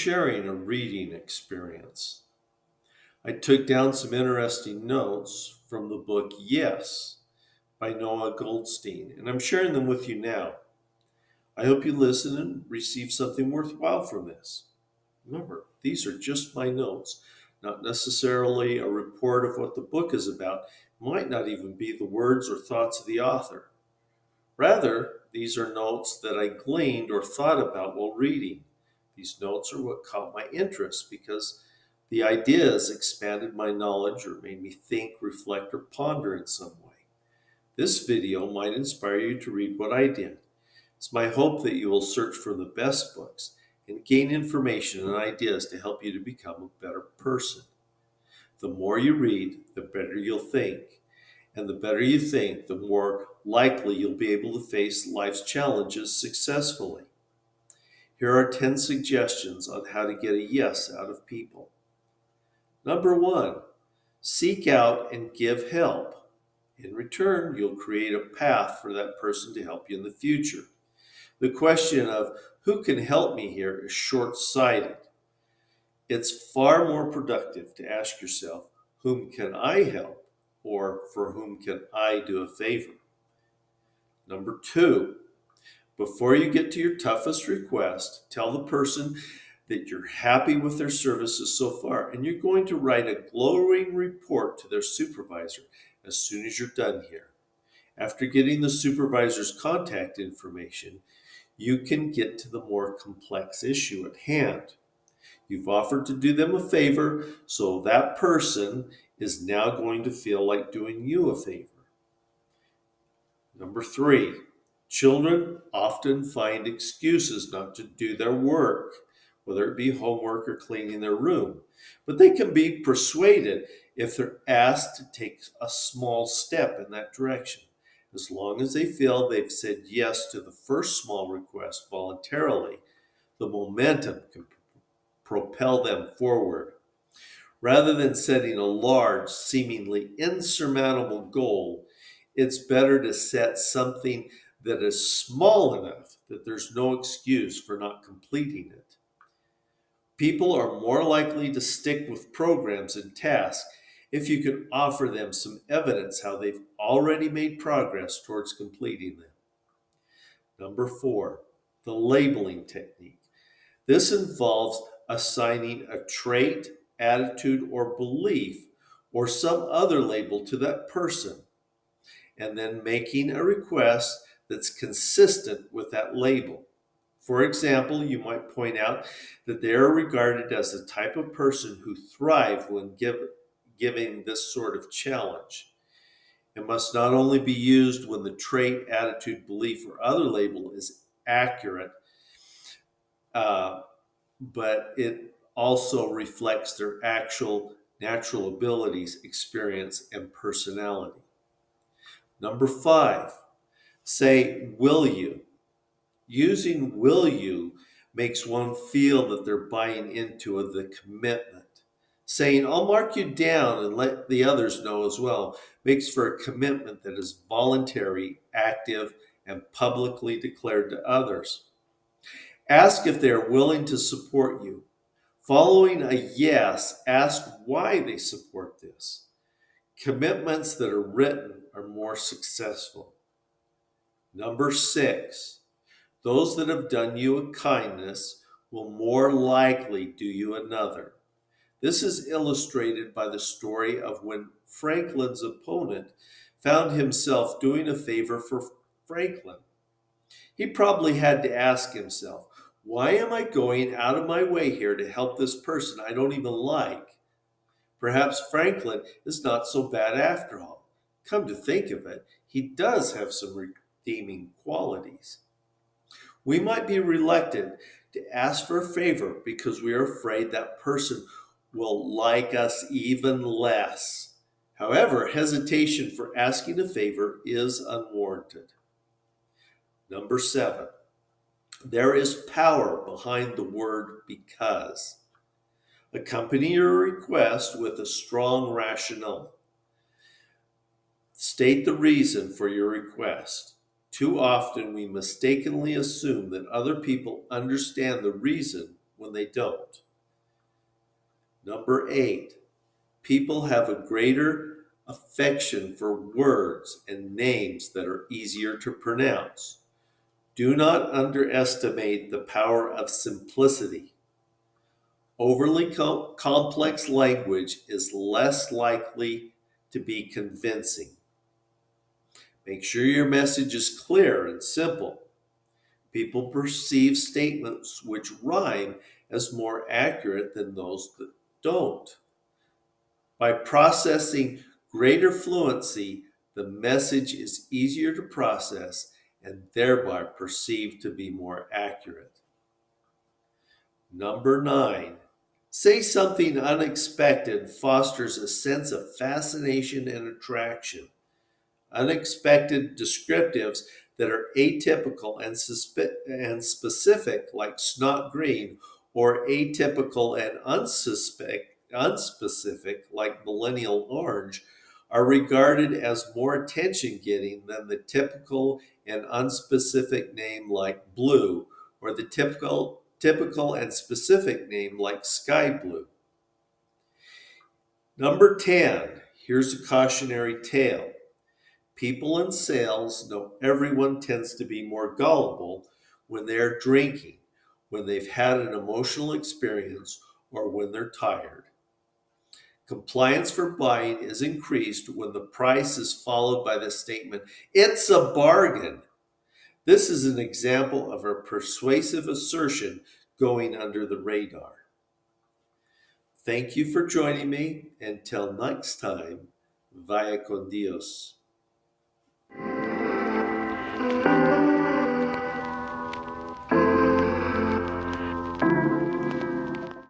sharing a reading experience. I took down some interesting notes from the book Yes by Noah Goldstein, and I'm sharing them with you now. I hope you listen and receive something worthwhile from this. Remember, these are just my notes, not necessarily a report of what the book is about, might not even be the words or thoughts of the author. Rather, these are notes that I gleaned or thought about while reading. These notes are what caught my interest because the ideas expanded my knowledge or made me think, reflect, or ponder in some way. This video might inspire you to read what I did. It's my hope that you will search for the best books and gain information and ideas to help you to become a better person. The more you read, the better you'll think. And the better you think, the more likely you'll be able to face life's challenges successfully. Here are 10 suggestions on how to get a yes out of people. Number 1, seek out and give help. In return, you'll create a path for that person to help you in the future. The question of who can help me here is short-sighted. It's far more productive to ask yourself, whom can I help? Or for whom can I do a favor? Number 2, before you get to your toughest request, tell the person that you're happy with their services so far, and you're going to write a glowing report to their supervisor as soon as you're done here. After getting the supervisor's contact information, you can get to the more complex issue at hand. You've offered to do them a favor, so that person is now going to feel like doing you a favor. Number 3, children often find excuses not to do their work, whether it be homework or cleaning their room. But they can be persuaded if they're asked to take a small step in that direction. As long as they feel they've said yes to the first small request voluntarily, the momentum can propel them forward. Rather than setting a large, seemingly insurmountable goal, it's better to set something that is small enough that there's no excuse for not completing it. People are more likely to stick with programs and tasks if you can offer them some evidence how they've already made progress towards completing them. Number 4, the labeling technique. This involves assigning a trait, attitude, or belief, or some other label to that person, and then making a request that's consistent with that label. For example, you might point out that they are regarded as the type of person who thrive when giving this sort of challenge. It must not only be used when the trait, attitude, belief, or other label is accurate, but it also reflects their actual natural abilities, experience, and personality. Number 5, say, will you? Using will you makes one feel that they're buying into the commitment. Saying, I'll mark you down and let the others know as well, makes for a commitment that is voluntary, active, and publicly declared to others. Ask if they are willing to support you. Following a yes, ask why they support this. Commitments that are written are more successful. Number 6, those that have done you a kindness will more likely do you another. This is illustrated by the story of when Franklin's opponent found himself doing a favor for Franklin. He probably had to ask himself, why am I going out of my way here to help this person I don't even like? Perhaps Franklin is not so bad after all. Come to think of it, he does have some redeeming qualities. We might be reluctant to ask for a favor because we are afraid that person will like us even less. However, hesitation for asking a favor is unwarranted. Number 7, there is power behind the word because. Accompany your request with a strong rationale. State the reason for your request. Too often we mistakenly assume that other people understand the reason when they don't. Number 8, people have a greater affection for words and names that are easier to pronounce. Do not underestimate the power of simplicity. Overly complex language is less likely to be convincing. Make sure your message is clear and simple. People perceive statements which rhyme as more accurate than those that don't. By processing greater fluency, the message is easier to process and thereby perceived to be more accurate. Number 9, say something unexpected fosters a sense of fascination and attraction. Unexpected descriptives that are atypical and specific, like snot green, or atypical and unspecific, like millennial orange, are regarded as more attention getting than the typical and unspecific name like blue, or the typical and specific name like sky blue. Number 10, here's a cautionary tale. People in sales know everyone tends to be more gullible when they're drinking, when they've had an emotional experience, or when they're tired. Compliance for buying is increased when the price is followed by the statement, "It's a bargain." This is an example of a persuasive assertion going under the radar. Thank you for joining me. Until next time, vaya con Dios.